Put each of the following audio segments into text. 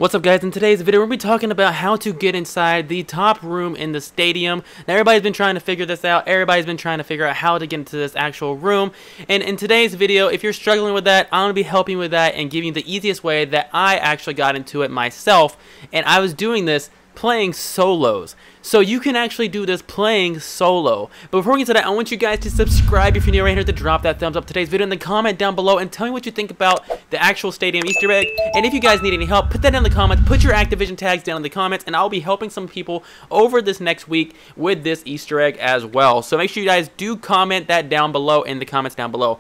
What's up, guys? In today's video, we're going to be talking about how to get inside the top room in the stadium. Now, everybody's been trying to figure this out. Everybody's been trying to figure out how to get into this actual room. And in today's video, if you're struggling with that, I'm going to be helping with that and giving you the easiest way that I actually got into it myself. And I was doing this playing solos. So you can actually do this playing solo. But before we get to that, I want you guys to subscribe if you're new right here, to drop that thumbs up to today's video and then comment down below and tell me what you think about the actual stadium Easter egg. And if you guys need any help, put that down in the comments. Put your Activision tags down in the comments, and I'll be helping some people over this next week with this Easter egg as well. So make sure you guys do comment that down below in the comments down below.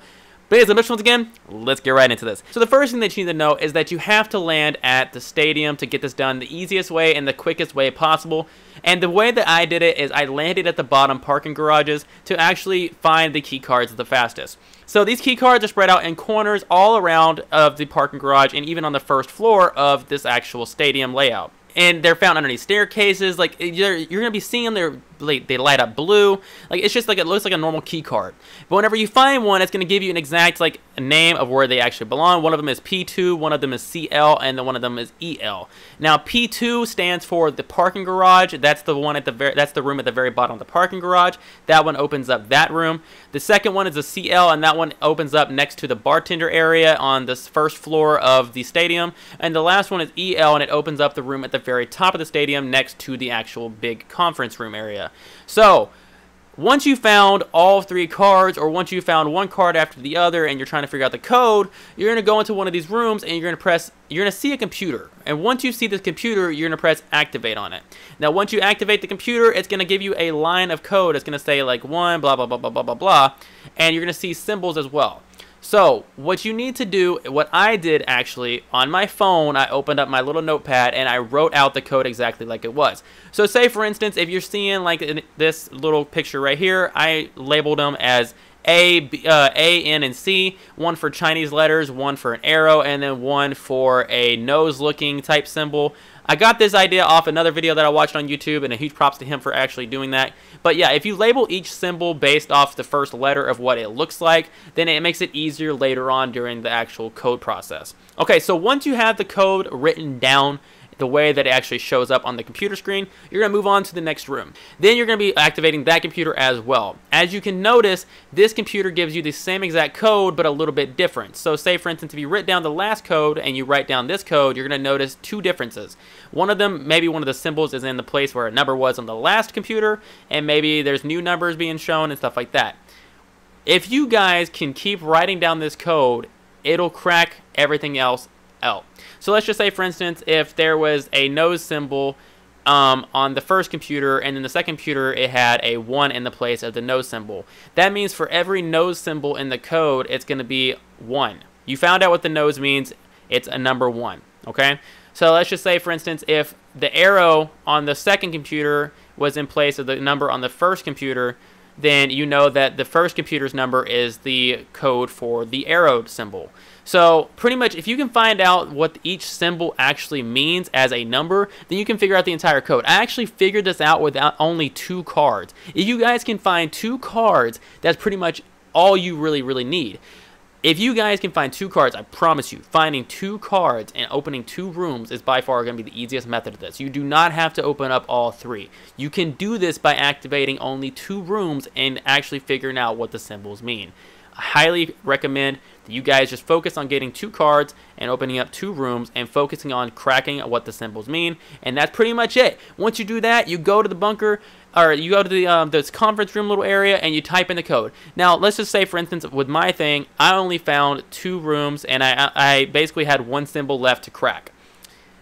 But anyways, once again, let's get right into this. So the first thing that you need to know is that you have to land at the stadium to get this done the easiest way and the quickest way possible. And the way that I did it is I landed at the bottom parking garages to actually find the key cards the fastest. So these key cards are spread out in corners all around of the parking garage and even on the first floor of this actual stadium layout. And they're found underneath staircases. Like, you're gonna be seeing them. They light up blue. Like, it's just like, it looks like a normal key card. But whenever you find one, it's gonna give you an exact name of where they actually belong. One of them is P2, one of them is CL, and then one of them is EL. Now P2 stands for the parking garage. That's the one at the that's the room at the very bottom of the parking garage. That one opens up that room. The second one is a CL, and that one opens up next to the bartender area on the first floor of the stadium. And the last one is EL, and it opens up the room at the very top of the stadium next to the actual big conference room area. So once you found all three cards, or once you found one card after the other and you're trying to figure out the code, you're going to go into one of these rooms and you're going to see a computer. And once you see this computer, you're going to press activate on it. Now once you activate the computer, it's going to give you a line of code. It's going to say like 1 blah blah blah blah blah blah blah, and you're going to see symbols as well. So what you need to do, what I did actually on my phone, I opened up my little notepad and I wrote out the code exactly like it was. So say for instance, if you're seeing like in this little picture right here, I labeled them as A, N, and C, one for Chinese letters, one for an arrow, and then one for a nose-looking type symbol. I got this idea off another video that I watched on YouTube, and a huge props to him for actually doing that. But yeah, if you label each symbol based off the first letter of what it looks like, then it makes it easier later on during the actual code process. Okay, so once you have the code written down the way that it actually shows up on the computer screen, you're going to move on to the next room. Then you're going to be activating that computer as well. As you can notice, this computer gives you the same exact code, but a little bit different. So say for instance, if you write down the last code and you write down this code, you're going to notice two differences. One of them, maybe one of the symbols is in the place where a number was on the last computer, and maybe there's new numbers being shown and stuff like that. If you guys can keep writing down this code, it'll crack everything else out. So let's just say, for instance, if there was a nose symbol on the first computer, and then the second computer it had a 1 in the place of the nose symbol. That means for every nose symbol in the code, it's going to be 1. You found out what the nose means, it's a number 1, okay? So let's just say, for instance, if the arrow on the second computer was in place of the number on the first computer, then you know that the first computer's number is the code for the arrow symbol. So pretty much, if you can find out what each symbol actually means as a number, then you can figure out the entire code. I actually figured this out without only 2 cards. If you guys can find 2 cards, that's pretty much all you really need. If you guys can find 2 cards, I promise you, finding 2 cards and opening 2 rooms is by far going to be the easiest method of this. You do not have to open up all 3. You can do this by activating only 2 rooms and actually figuring out what the symbols mean. I highly recommend that you guys just focus on getting 2 cards and opening up 2 rooms and focusing on cracking what the symbols mean. And that's pretty much it. Once you do that, you go to the bunker, or you go to the this conference room little area, and you type in the code. Now let's just say, for instance, with my thing, I only found 2 rooms and I basically had 1 symbol left to crack.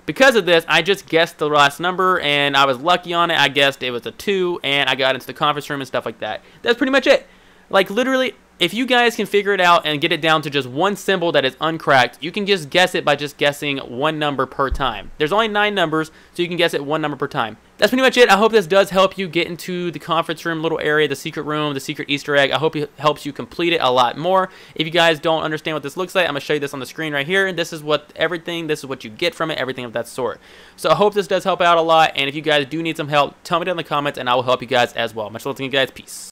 Because of this, I just guessed the last number and I was lucky on it. I guessed it was a 2 and I got into the conference room and stuff like that. That's pretty much it. Like, literally, if you guys can figure it out and get it down to just 1 symbol that is uncracked, you can just guess it by just guessing 1 number per time. There's only 9 numbers, so you can guess it 1 number per time. That's pretty much it. I hope this does help you get into the conference room little area, the secret room, the secret Easter egg. I hope it helps you complete it a lot more. If you guys don't understand what this looks like, I'm going to show you this on the screen right here. This is what this is what you get from it, everything of that sort. So I hope this does help out a lot, and if you guys do need some help, tell me down in the comments, and I will help you guys as well. Much love to you guys. Peace.